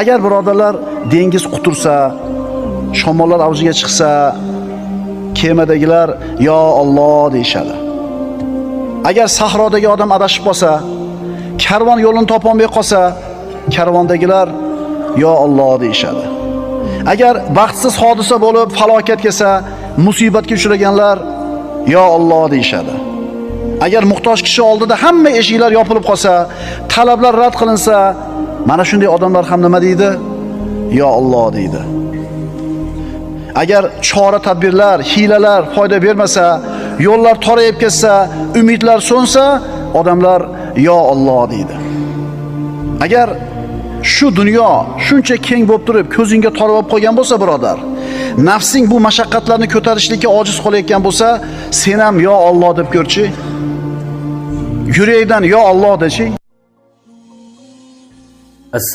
Agar birodarlar dengiz qutursa, shamollar avjiga chiqsa, kemadagilar yo Alloh deyshadi. Agar sahrodagi odam adashib qolsa, karvon yo'lini topolmay qolsa, karvondagilar yo Alloh deyshadi. Agar baxtsiz hodisa bo'lib falokat kelsa, musibatga uchraganlar yo Alloh deyshadi. Agar muhtoj kishi oldida hamma eshiklar yopilib qolsa, talablar rad qilinsa, mana shunday odamlar ham nima deydi? Yo Alloh deydi. Agar chora tadbirlar, hilalar foyda bermasa, yo'llar torayib ketsa, umidlar so'nsa, odamlar yo Alloh deydi. Agar shu dunyo shuncha keng bo'lib turib, ko'zingga tor bo'lib qolgan bo'lsa, birodar, nafsing bu mashaqqatlarni ko'tarishlikka ojiz qolayotgan bo'lsa, sen ham yo Alloh deb ko'rchi. Yurakdan yo Alloh dechi.